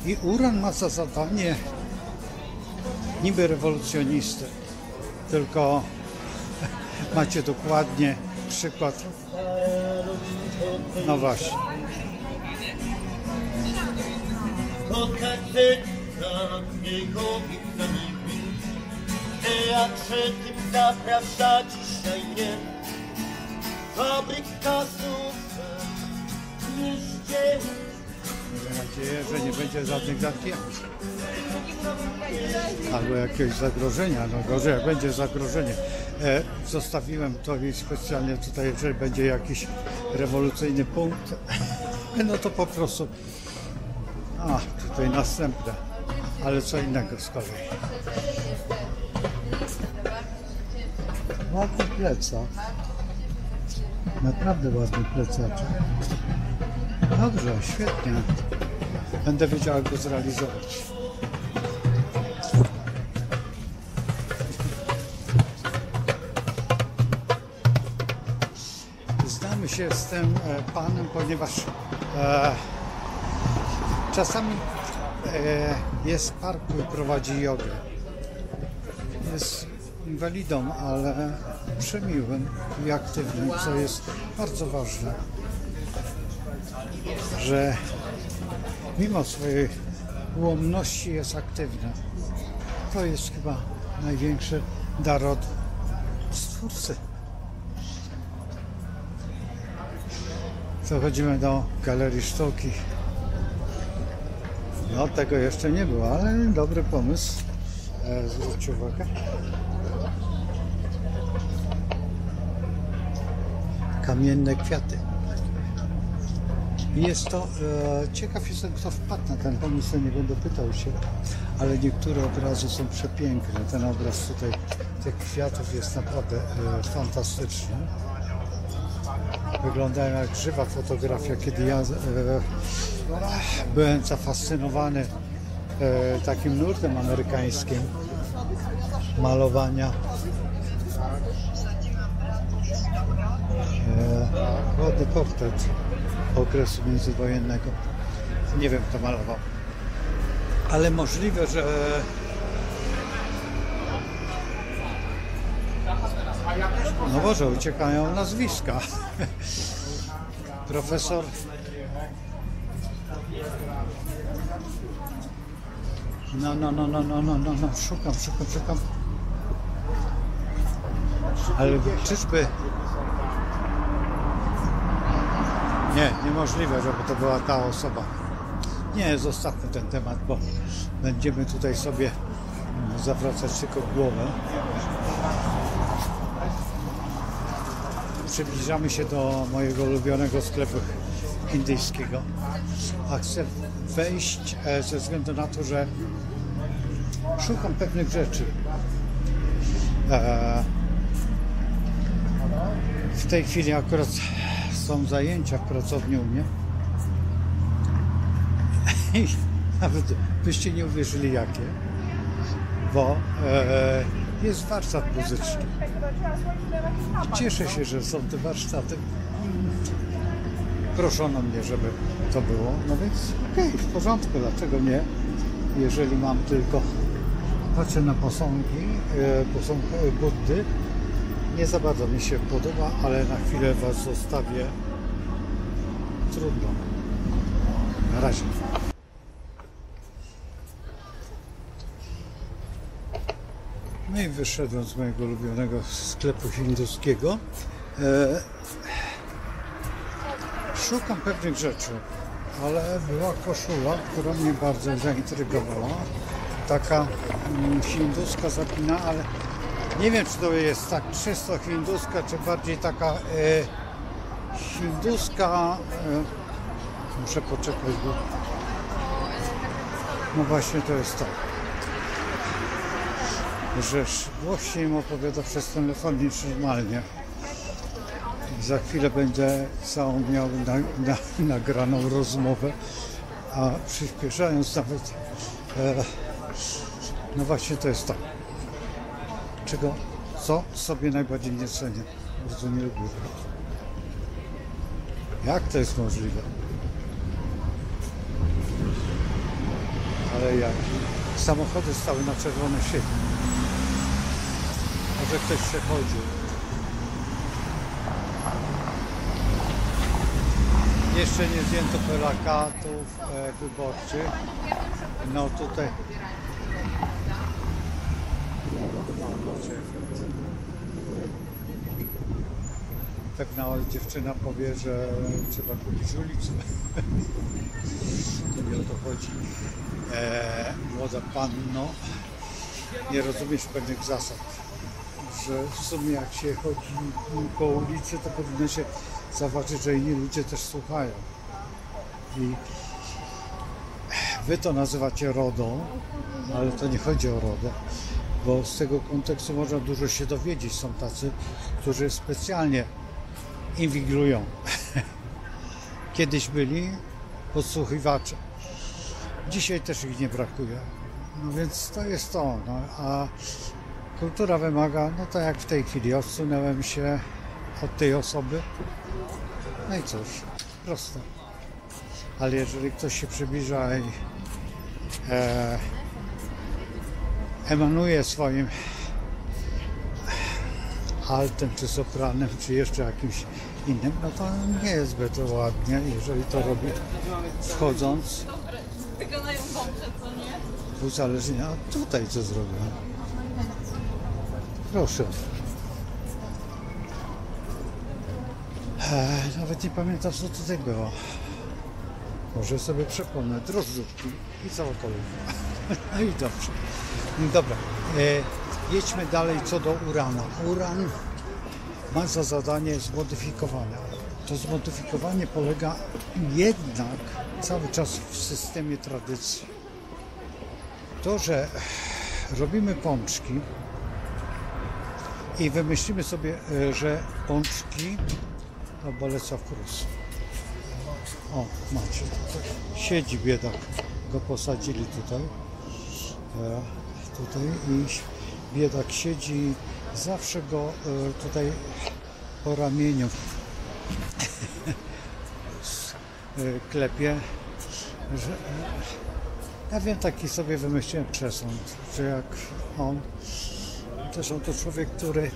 I Uran ma za zadanie niby rewolucjonistę, tylko macie dokładnie przykład. No właśnie. Teatrze tym zaprasza dzisiaj mnie fabryk kasów w mieście. Mam nadzieję, że nie będzie żadnych zamknięć albo jakiegoś zagrożenia. No gorzej, jak będzie zagrożenie. Zostawiłem to i specjalnie tutaj, jeżeli będzie jakiś rewolucyjny punkt, no to po prostu tutaj następne, ale co innego z kolei. Ładny plecak. Naprawdę ładny plecaczek. Dobrze, świetnie. Będę wiedział, jak go zrealizować. Znamy się z tym panem, ponieważ czasami jest w parku i prowadzi jogę. Jest inwalidą, ale przemiłym i aktywnym, co jest bardzo ważne, że mimo swojej ułomności jest aktywny. To jest chyba największy dar od Stwórcy. Dochodzimy do Galerii Sztuki. No tego jeszcze nie było, ale dobry pomysł. Zwróćcie uwagę. Kamienne kwiaty. I jest to, ciekaw jestem, kto wpadł na ten pomysł, nie będę pytał się, ale niektóre obrazy są przepiękne. Ten obraz tutaj tych kwiatów jest naprawdę fantastyczny. Wyglądają jak żywa fotografia. Kiedy ja byłem zafascynowany takim nurtem amerykańskim malowania. Ładny portret okresu międzywojennego. Nie wiem, kto malował. Ale możliwe, że no może uciekają nazwiska. Profesor No, szukam. Ale czyżby... Nie, niemożliwe, żeby to była ta osoba. Nie, zostawmy ten temat, bo będziemy tutaj sobie zawracać tylko głowę. Przybliżamy się do mojego ulubionego sklepu indyjskiego, a chcę wejść ze względu na to, że szukam pewnych rzeczy. W tej chwili akurat są zajęcia w pracowni u mnie i nawet byście nie uwierzyli jakie, bo jest warsztat muzyczny. Cieszę się, że są te warsztaty. Proszono mnie, żeby to było, no więc okej, w porządku, dlaczego nie? Jeżeli mam tylko, patrzę na posągi, posąg Buddy, nie za bardzo mi się podoba, ale na chwilę was zostawię. Trudno. Na razie. No i wyszedłem z mojego ulubionego sklepu hinduskiego. Szukam pewnych rzeczy, ale była koszula, która mnie bardzo zaintrygowała. Taka hinduska zapina, ale nie wiem, czy to jest tak czysto hinduska, czy bardziej taka hinduska. Muszę poczekać, bo no właśnie to jest to, że głośniej im opowiada przez telefon niż normalnie. Za chwilę będę całą miał nagraną rozmowę, a przyspieszając nawet, no właśnie to jest to, co sobie najbardziej nie cenię, bardzo nie lubię. Jak to jest możliwe? Ale jak? Samochody stały na czerwonym świetle. Może ktoś przechodził. Jeszcze nie zdjęto plakatów wyborczych. No tutaj. Pewna dziewczyna powie, że trzeba kupić ulicę. To nie o to chodzi. Młoda panno, nie rozumiesz pewnych zasad, że w sumie jak się chodzi po ulicy, to powinno się zauważyć, że inni ludzie też słuchają. I wy to nazywacie RODO, ale to nie chodzi o RODO, bo z tego kontekstu można dużo się dowiedzieć. Są tacy, którzy specjalnie inwigilują. Kiedyś byli podsłuchiwacze. Dzisiaj też ich nie brakuje. No więc to jest to. No, a kultura wymaga, no to jak w tej chwili, odsunąłem się od tej osoby. No i cóż, proste. Ale jeżeli ktoś się przybliża i emanuje swoim altem, czy sopranem, czy jeszcze jakimś innym, no to nie jest zbyt ładnie, jeżeli to robi wchodząc. Wyglądają dobrze, co nie? Uzależnienia. A tutaj co zrobiłem? Proszę. Nawet nie pamiętam, co tutaj było. Może sobie przypomnę. Drożdżówki i cokolwiek. No i dobrze. Dobra. Jedźmy dalej co do uranu. Uran ma za zadanie zmodyfikowania. To zmodyfikowanie polega jednak cały czas w systemie tradycji. To, że robimy pączki i wymyślimy sobie, że pączki to Bolesław Prus. O, macie tutaj. Siedzi biedak. Go posadzili tutaj. Tutaj i biedak siedzi. Zawsze go tutaj po ramieniu klepie. Że, ja wiem, taki sobie wymyśliłem przesąd, że jak on, też on to człowiek, który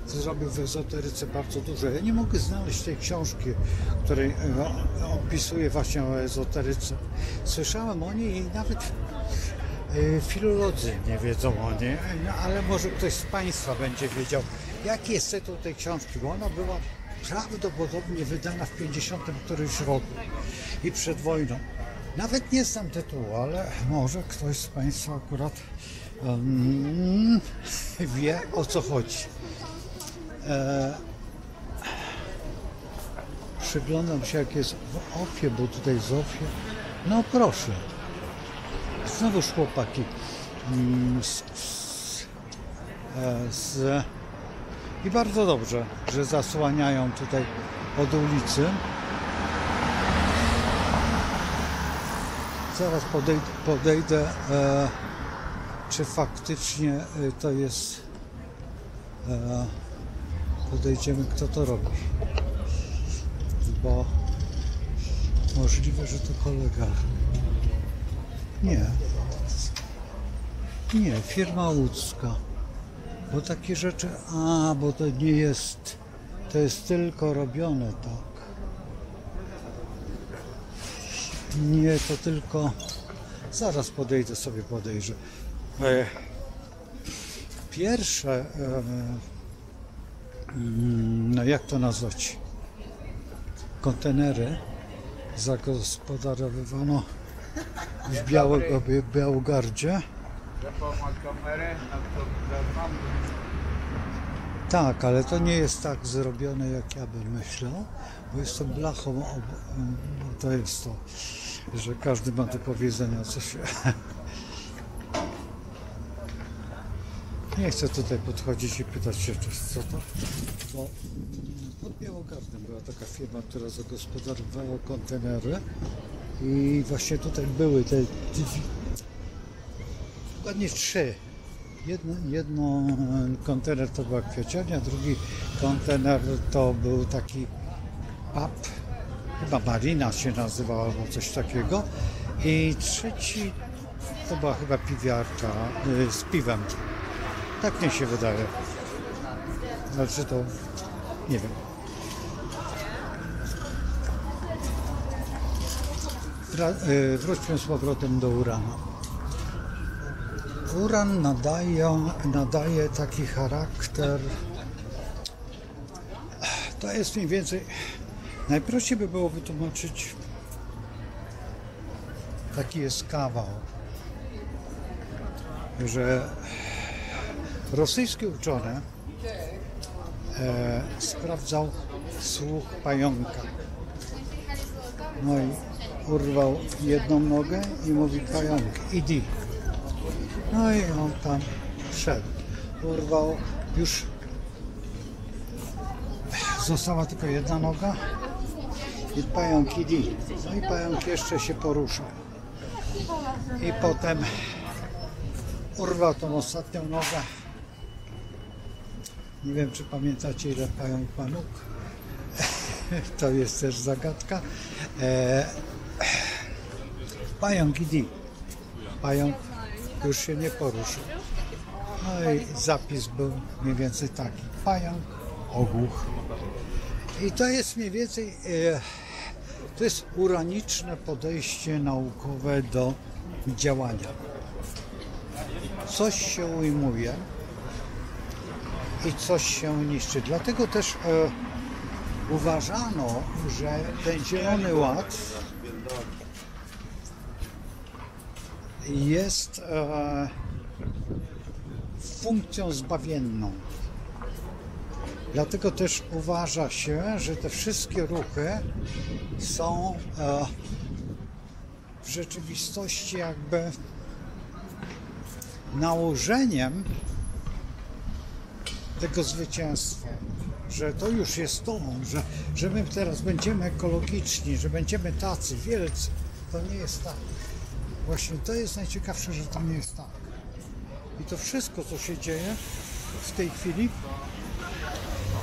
zrobił w ezoteryce bardzo dużo. Ja nie mogę znaleźć tej książki, której opisuje właśnie o ezoteryce. Słyszałem o niej i nawet Filolodzy nie wiedzą o niej, no, ale może ktoś z Państwa będzie wiedział, jaki jest tytuł tej książki, bo ona była prawdopodobnie wydana w 50 którymś roku i przed wojną. Nawet nie znam tytułu, ale może ktoś z Państwa akurat wie, o co chodzi. Przyglądam się, jak jest w Ofie, bo tutaj z Ofie. No proszę. Znowuż chłopaki i bardzo dobrze, że zasłaniają tutaj od ulicy. Zaraz podejdę, czy faktycznie to jest, podejdziemy, kto to robi, bo możliwe, że to kolega. Nie, firma łódzka, bo takie rzeczy, bo to nie jest, to jest tylko robione tak. Nie, to tylko, zaraz podejdę sobie, podejrzę. Pierwsze, no jak to nazwać, kontenery zagospodarowywano w Białogardzie. Tak, ale to nie jest tak zrobione, jak ja bym myślał, bo jest to blachą, to jest to, że każdy ma do powiedzenia coś. Nie chcę tutaj podchodzić i pytać się, co to, bo pod Białogardem była taka firma, która zagospodarowała kontenery i właśnie tutaj były te dokładnie 3. Jedno kontener to była kwieciarnia, drugi kontener to był taki pub, chyba Marina się nazywała albo coś takiego, i trzeci to była chyba piwiarka z piwem. Tak mi się wydaje. Znaczy to nie wiem. Wróćmy z powrotem do uranu. Uran nadaje taki charakter. To jest mniej więcej. Najprościej by było wytłumaczyć. Taki jest kawał, że rosyjski uczony sprawdzał słuch pająka. No i urwał jedną nogę i mówi: pająk, idź. No i on tam szedł. Urwał, już została tylko jedna noga i pająk idź. No i pająk jeszcze się porusza. I potem urwał tą ostatnią nogę. Nie wiem, czy pamiętacie, ile pająk ma nóg. To jest też zagadka. Pająk idź. Pająk już się nie poruszył. No i zapis był mniej więcej taki: pająk ogłuch. I to jest mniej więcej, to jest uraniczne podejście naukowe do działania. Coś się ujmuje i coś się niszczy. Dlatego też uważano, że ten Zielony Ład jest funkcją zbawienną. Dlatego też uważa się, że te wszystkie ruchy są w rzeczywistości jakby nałożeniem tego zwycięstwa, że to już jest to, że my teraz będziemy ekologiczni, że będziemy tacy wielcy. To nie jest tak. Właśnie to jest najciekawsze, że to nie jest tak. I to wszystko, co się dzieje w tej chwili,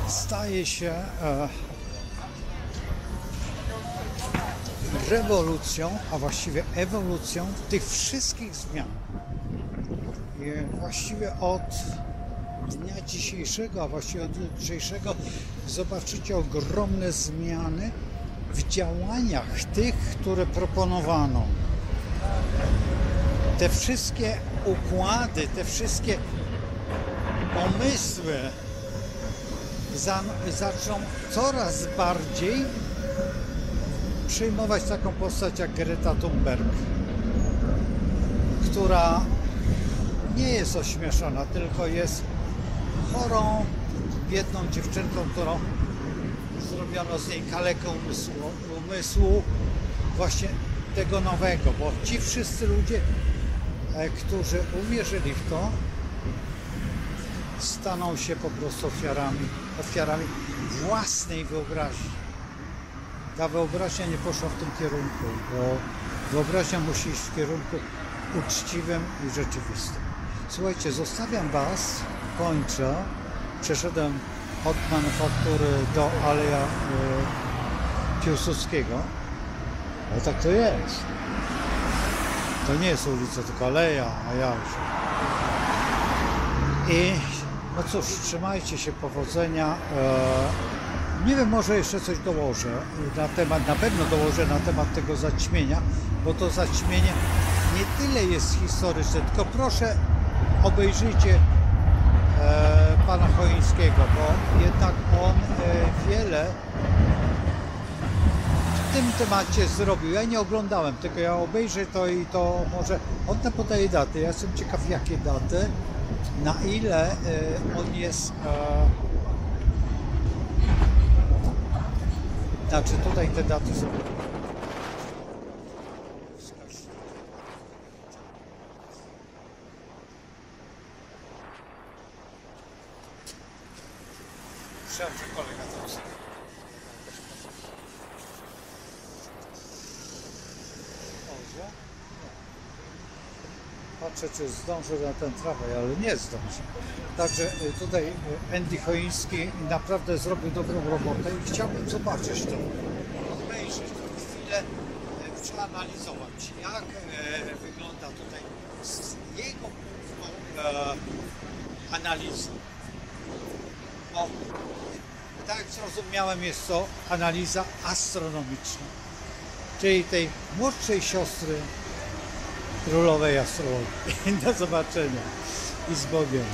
staje się rewolucją, a właściwie ewolucją tych wszystkich zmian. I właściwie od dnia dzisiejszego, a właściwie od jutrzejszego zobaczycie ogromne zmiany w działaniach tych, które proponowano. te wszystkie układy, te wszystkie pomysły zaczną coraz bardziej przyjmować taką postać jak Greta Thunberg, która nie jest ośmieszona, tylko jest chorą, biedną dziewczynką, którą zrobiono z niej kalekę umysłu właśnie tego nowego, bo ci wszyscy ludzie, którzy uwierzyli w to, staną się po prostu ofiarami własnej wyobraźni. Ta wyobraźnia nie poszła w tym kierunku, bo wyobraźnia musi iść w kierunku uczciwym i rzeczywistym. Słuchajcie, zostawiam Was, kończę. Przeszedłem od manufaktury do Aleja Piłsudskiego. Ale tak to jest. To nie jest ulica, tylko aleja, a ja już. I no cóż, trzymajcie się, powodzenia. Nie wiem, może jeszcze coś dołożę na pewno dołożę na temat tego zaćmienia, bo to zaćmienie nie tyle jest historyczne, tylko proszę obejrzyjcie pana Choińskiego, bo jednak on wiele w tym temacie zrobił. Ja nie oglądałem, tylko ja obejrzę to i to może on tam podaje daty. Ja jestem ciekaw, jakie daty, na ile on jest znaczy tutaj te daty są kolega teraz. Patrzę, czy zdążę na ten trawę, ale nie zdążę. Także tutaj Andy Choiński naprawdę zrobił dobrą robotę i chciałbym zobaczyć to, obejrzeć to chwilę, przeanalizować, jak wygląda tutaj z jego punktu analizy. Bo tak jak zrozumiałem, jest to analiza astronomiczna, czyli tej młodszej siostry królowej astrologii. Do zobaczenia i z Bogiem.